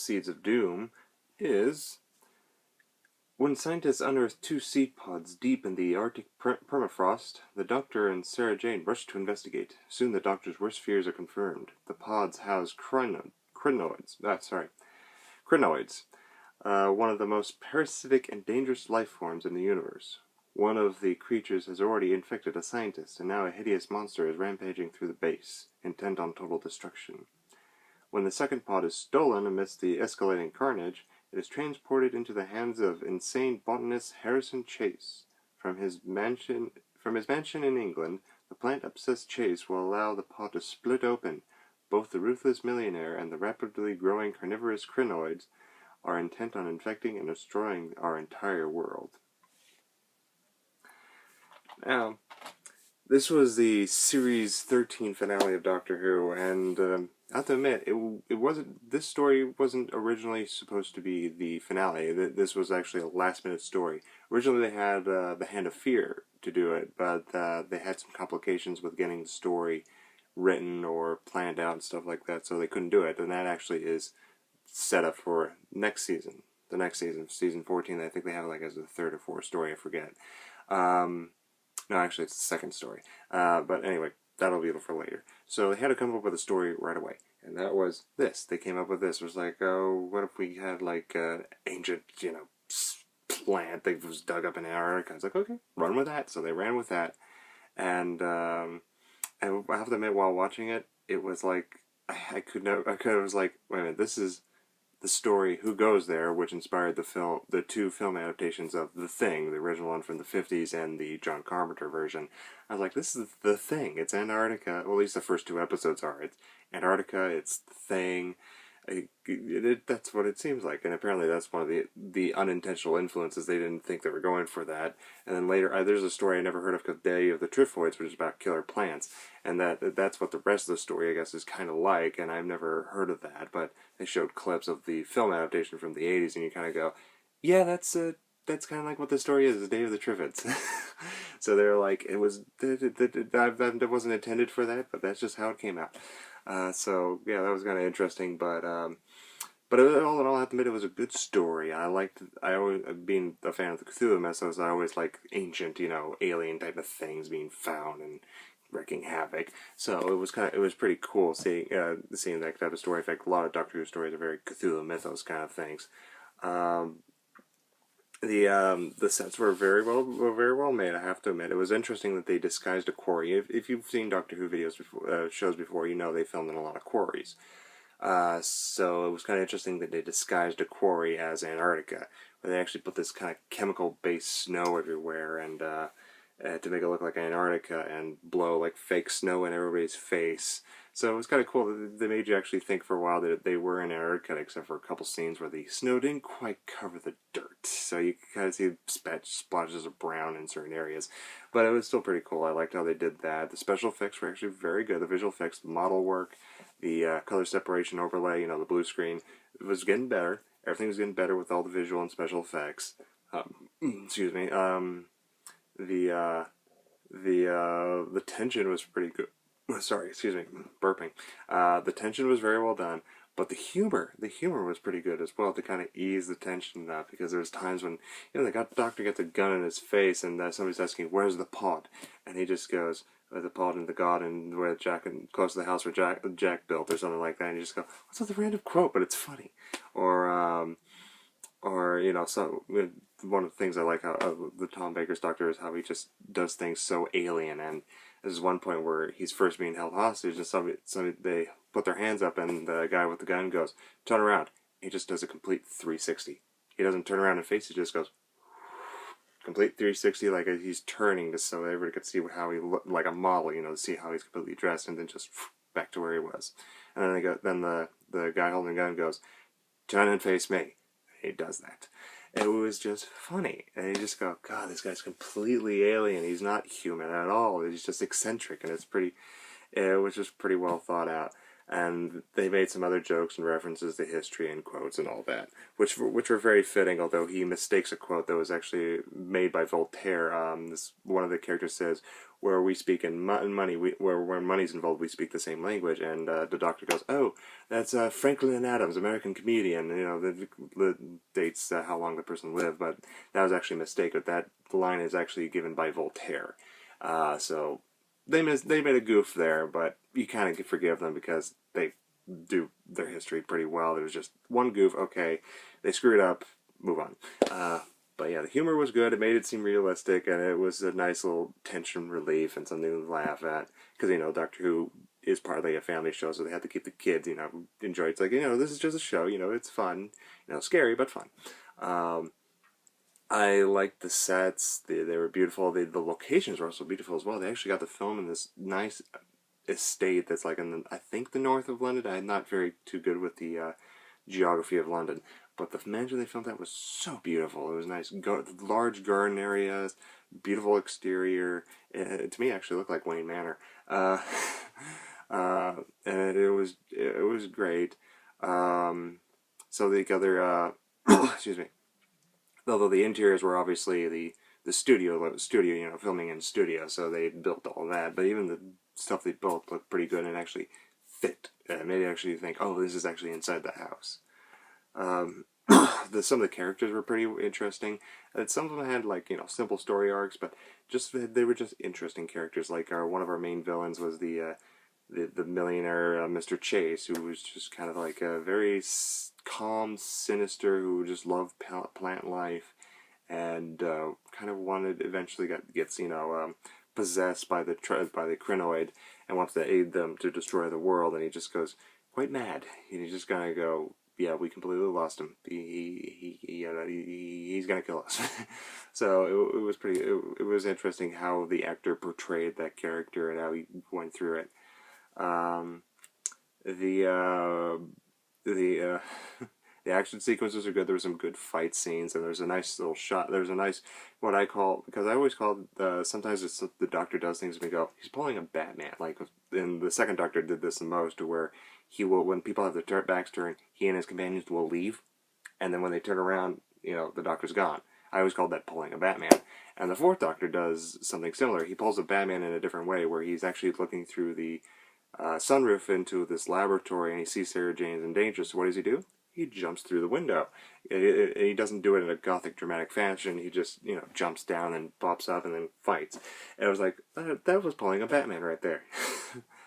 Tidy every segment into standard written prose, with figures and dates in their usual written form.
Seeds of Doom is when scientists unearth two seed pods deep in the Arctic permafrost, the Doctor and Sarah Jane rush to investigate. Soon the Doctor's worst fears are confirmed. The pods house crinoids, one of the most parasitic and dangerous life forms in the universe. One of the creatures has already infected a scientist, and now a hideous monster is rampaging through the base, intent on total destruction. When the second pod is stolen amidst the escalating carnage, it is transported into the hands of insane botanist Harrison Chase. From his mansion in England, the plant-obsessed Chase will allow the pod to split open. Both the ruthless millionaire and the rapidly growing carnivorous crinoids are intent on infecting and destroying our entire world. Now, this was the Series 13 finale of Doctor Who, and I have to admit, this story wasn't originally supposed to be the finale. This was actually a last-minute story. Originally they had The Hand of Fear to do it, but they had some complications with getting the story written or planned out and stuff like that, so they couldn't do it, and that actually is set up for next season. The next season, season 14, I think they have it like as the third or fourth story, I forget. No, actually it's the second story. But anyway, that'll be for later. So they had to come up with a story right away, and that was this. They came up with this. It was like, oh, what if we had like an ancient, plant that was dug up in Antarctica? I was like, okay, run with that. So they ran with that, and I have to admit, while watching it, it was like I was like, wait a minute, this is the story Who Goes There, which inspired the two film adaptations of The Thing, the original one from the 50s and the John Carpenter version. I was like, this is The Thing. It's Antarctica. Well, at least the first two episodes are. It's Antarctica, it's The Thing. That's what it seems like, and apparently that's one of the unintentional influences. They didn't think they were going for that. And then later, there's a story I never heard of called Day of the Trifoids, which is about killer plants, and that's what the rest of the story, I guess, is kind of like, and I've never heard of that, but they showed clips of the film adaptation from the 80s, and you kind of go, yeah, that's kind of like what the story is, the Day of the Triffids. So they're like, it wasn't intended for that, but that's just how it came out. So yeah, that was kind of interesting, but all in all, I have to admit, it was a good story. I always, being a fan of the Cthulhu mythos, I always like ancient, alien type of things being found and wreaking havoc. So it was pretty cool seeing that type of story. In fact, a lot of Doctor Who stories are very Cthulhu mythos kind of things. The sets were very well made. I have to admit, it was interesting that they disguised a quarry. If you've seen Doctor Who videos before, shows before, they filmed in a lot of quarries. So it was kind of interesting that they disguised a quarry as Antarctica, where they actually put this kind of chemical-based snow everywhere, and to make it look like Antarctica, and blow like fake snow in everybody's face. So it was kind of cool that they made you actually think for a while that they were in Antarctica, except for a couple scenes where the snow didn't quite cover the dirt. So you could kind of see splotches of brown in certain areas. But it was still pretty cool. I liked how they did that. The special effects were actually very good. The visual effects, the model work, the color separation overlay, the blue screen, it was getting better. Everything was getting better with all the visual and special effects. Excuse me. The tension was pretty good. Sorry, excuse me, burping. The tension was very well done, but the humor was pretty good as well to kind of ease the tension up, because there was times when the doctor gets a gun in his face and somebody's asking, "Where's the pod?" And he just goes, "The pod in the garden where Jack, and close to the house where Jack built," or something like that. And you just go, "What's with the random quote?" But it's funny, or so one of the things I like how the Tom Baker's Doctor is how he just does things so alien. And there's one point where he's first being held hostage, and somebody they put their hands up, and the guy with the gun goes, "Turn around." He just does a complete 360. He doesn't turn around and face. He just goes complete 360, like he's turning, just so everybody could see how he looked, like a model, to see how he's completely dressed, and then just back to where he was. And then the guy holding the gun goes, "Turn and face me." He does that. It was just funny. And you just go, God, this guy's completely alien. He's not human at all. He's just eccentric, and it was just pretty well thought out. And they made some other jokes and references to history and quotes and all that, which were very fitting. Although he mistakes a quote that was actually made by Voltaire. One of the characters says, "Where we speak in money, where money's involved, we speak the same language." And the doctor goes, "Oh, that's Franklin Adams, American comedian." You know, the dates how long the person lived, but that was actually a mistake. But that line is actually given by Voltaire. So they made a goof there, but you kind of can forgive them because they do their history pretty well. There was just one goof. Okay, they screwed up. Move on. But yeah, the humor was good. It made it seem realistic, and it was a nice little tension relief and something to laugh at. Because, you know, Doctor Who is partly a family show, so they had to keep the kids, you know, enjoy it. It's like, you know, this is just a show, you know, it's fun. You know, scary, but fun. I liked the sets. They were beautiful. The locations were also beautiful as well. They actually got to film in this nice estate that's like in the, I think, the north of London. I'm not very too good with the geography of London, but the mansion they filmed at was so beautiful. It was nice, large garden areas, beautiful exterior. To me, it actually looked like Wayne Manor, and it was great. So the other, excuse me. Although the interiors were obviously the studio, you know, filming in studio, so they built all that. But even the stuff they built looked pretty good and actually fit. Made you actually think, oh, this is actually inside the house. Some of the characters were pretty interesting. And some of them had, like, you know, simple story arcs, but they were just interesting characters. Like one of our main villains was the millionaire Mr. Chase, who was just kind of like a very calm, sinister, who just loved plant life, and kind of eventually gets you know possessed by the Krynoid and wants to aid them to destroy the world, and he just goes quite mad. And he's just gonna go, yeah, we completely lost him. He's gonna kill us. So it was pretty. It was interesting how the actor portrayed that character and how he went through it. The the action sequences are good. There were some good fight scenes, and there's a nice little shot. There's a nice, what I call, because I always call, sometimes it's the Doctor does things and we go, he's pulling a Batman. Like, and the second Doctor did this the most, where he will, when people have their backs turned, he and his companions will leave, and then when they turn around, you know, the Doctor's gone. I always called that pulling a Batman. And the fourth Doctor does something similar. He pulls a Batman in a different way, where he's actually looking through the sunroof into this laboratory, and he sees Sarah Jane's in danger. So what does he do? He jumps through the window. He doesn't do it in a gothic dramatic fashion. He just, you know, jumps down and pops up and then fights. And I was like, that was pulling a Batman right there.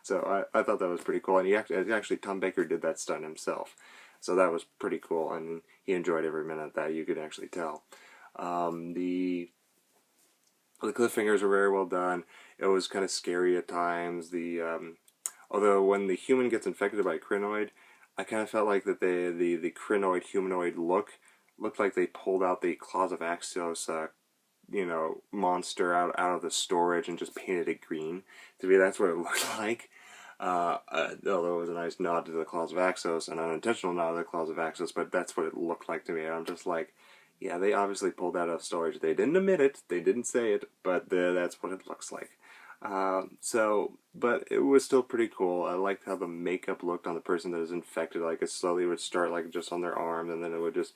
So I thought that was pretty cool. And actually Tom Baker did that stunt himself. So that was pretty cool, and he enjoyed every minute of that. You could actually tell. The cliffhangers were very well done. It was kind of scary at times. Although when the human gets infected by Krynoid, I kind of felt like that the Krynoid humanoid looked like they pulled out the Claws of Axos, you know, monster out of the storage and just painted it green. To me, that's what it looked like. Although it was a nice nod to the Claws of Axos, an unintentional nod to the Claws of Axos, but that's what it looked like to me. And I'm just like, yeah, they obviously pulled that out of storage. They didn't admit it, they didn't say it, but that's what it looks like. But it was still pretty cool. I liked how the makeup looked on the person that was infected. Like, it slowly would start, like, just on their arms, and then it would just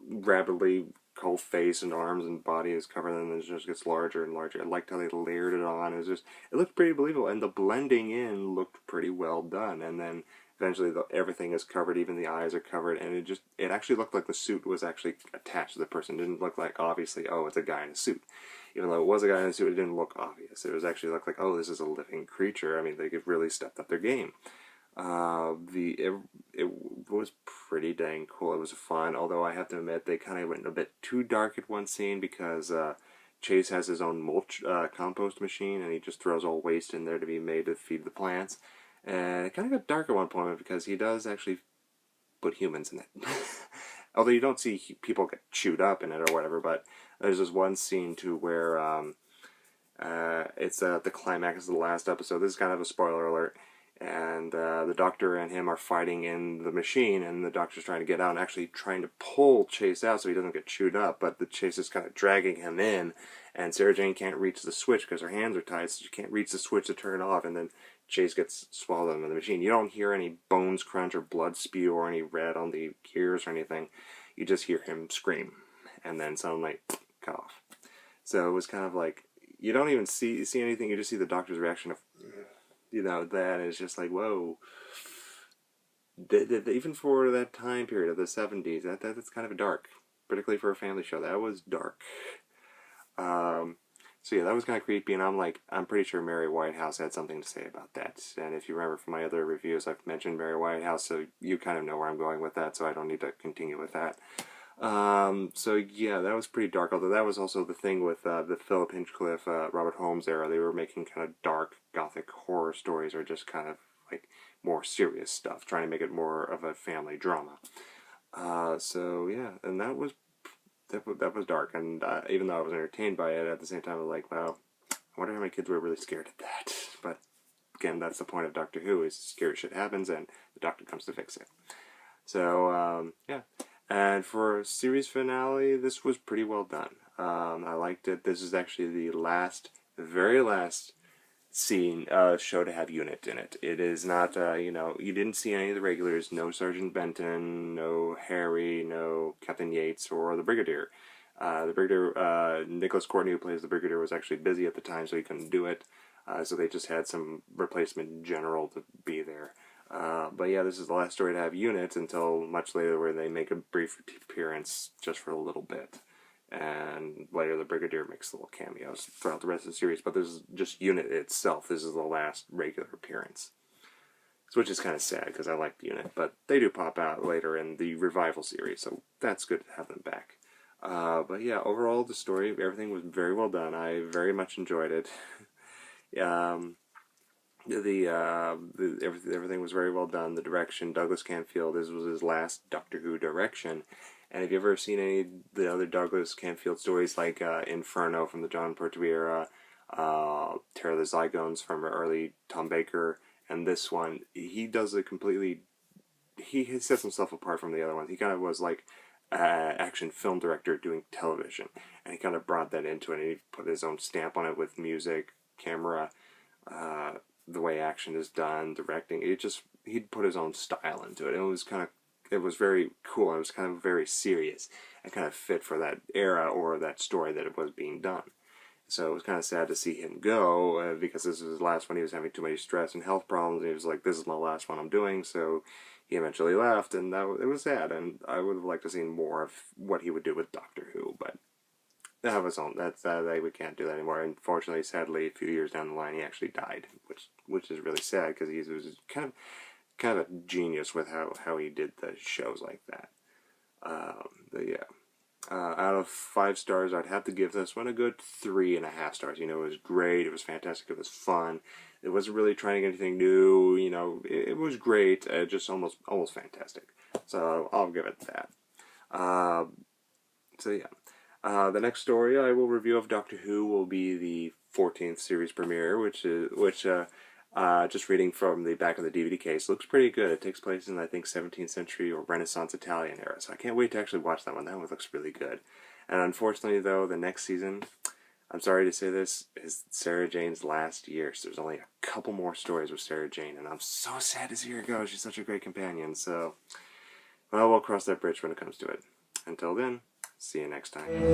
rapidly, whole face and arms and body is covered, and then it just gets larger and larger. I liked how they layered it on. It looked pretty believable, and the blending in looked pretty well done. And then eventually everything is covered, even the eyes are covered, and it actually looked like the suit was actually attached to the person. It didn't look like, obviously, oh, it's a guy in a suit. Even though it was a guy in a suit, it didn't look obvious. It was actually looked like, oh, this is a living creature. I mean, they really stepped up their game. It was pretty dang cool. It was fun, although I have to admit they kind of went a bit too dark at one scene, because Chase has his own mulch compost machine, and he just throws all waste in there to be made to feed the plants. And it kind of got dark at one point, because he does actually put humans in it. Although you don't see people get chewed up in it or whatever, but there's this one scene too where it's the climax of the last episode. This is kind of a spoiler alert. and the Doctor and him are fighting in the machine, and the Doctor's trying to get out and actually trying to pull Chase out so he doesn't get chewed up, but the Chase is kind of dragging him in, and Sarah Jane can't reach the switch because her hands are tied, so she can't reach the switch to turn it off, and then Chase gets swallowed into the machine. You don't hear any bones crunch or blood spew or any red on the gears or anything. You just hear him scream, and then suddenly cut off. So it was kind of like, you don't even see anything, you just see the Doctor's reaction of, that is just like, whoa. Even for that time period of the 70s, that's kind of dark, particularly for a family show. That was dark. So yeah, that was kind of creepy, and I'm pretty sure Mary Whitehouse had something to say about that. And if you remember from my other reviews, I've mentioned Mary Whitehouse, so you kind of know where I'm going with that, so I don't need to continue with that. So yeah, that was pretty dark, although that was also the thing with the Philip Hinchcliffe, Robert Holmes era. They were making kind of dark, gothic horror stories, or just kind of like more serious stuff, trying to make it more of a family drama. So yeah, and that was dark, and even though I was entertained by it, at the same time I was like, wow, I wonder how many kids were really scared of that. But again, that's the point of Doctor Who, is scary shit happens and the Doctor comes to fix it. So yeah. And for a series finale, this was pretty well done. I liked it. This is actually the very last show to have UNIT in it. It is not, you didn't see any of the regulars. No Sergeant Benton, no Harry, no Captain Yates, or the Brigadier. The Brigadier, Nicholas Courtney, who plays the Brigadier, was actually busy at the time, so he couldn't do it. So they just had some replacement general to be there. But yeah, this is the last story to have UNIT until much later, where they make a brief appearance just for a little bit. And later the Brigadier makes little cameos throughout the rest of the series. But this is just UNIT itself. This is the last regular appearance. Which is kind of sad, because I liked UNIT. But they do pop out later in the revival series, so that's good to have them back. But yeah, overall the story, everything was very well done. I very much enjoyed it. Everything was very well done. The direction, Douglas Camfield, this was his last Doctor Who direction. And have you ever seen any of the other Douglas Camfield stories, like Inferno from the John Pertwee era, Terror of the Zygons from early Tom Baker, and this one, he does it completely, he sets himself apart from the other ones. He kind of was like action film director doing television, and he kind of brought that into it, and he put his own stamp on it with music, camera, the way action is done, directing. He'd put his own style into it. It was very cool. It was kind of very serious and kind of fit for that era or that story that it was being done. So it was kind of sad to see him go, because this was his last one. He was having too much stress and health problems, and he was like, this is my last one I'm doing, so he eventually left, and it was sad, and I would have liked to see more of what he would do with Doctor Who, but that was on. We can't do that anymore. Unfortunately, sadly, a few years down the line, he actually died, which is really sad, because he was kind of a genius with how he did the shows like that. But yeah, out of 5 stars, I'd have to give this one a good 3.5 stars. It was great. It was fantastic. It was fun. It wasn't really trying anything new. It was great. Just almost fantastic. So I'll give it that. So yeah. The next story I will review of Doctor Who will be the 14th series premiere, which just reading from the back of the DVD case, looks pretty good. It takes place in, I think, 17th century or Renaissance Italian era, so I can't wait to actually watch that one. That one looks really good. And unfortunately, though, the next season, I'm sorry to say this, is Sarah Jane's last year, so there's only a couple more stories with Sarah Jane, and I'm so sad to see her go. She's such a great companion, so, well, we'll cross that bridge when it comes to it. Until then, see you next time.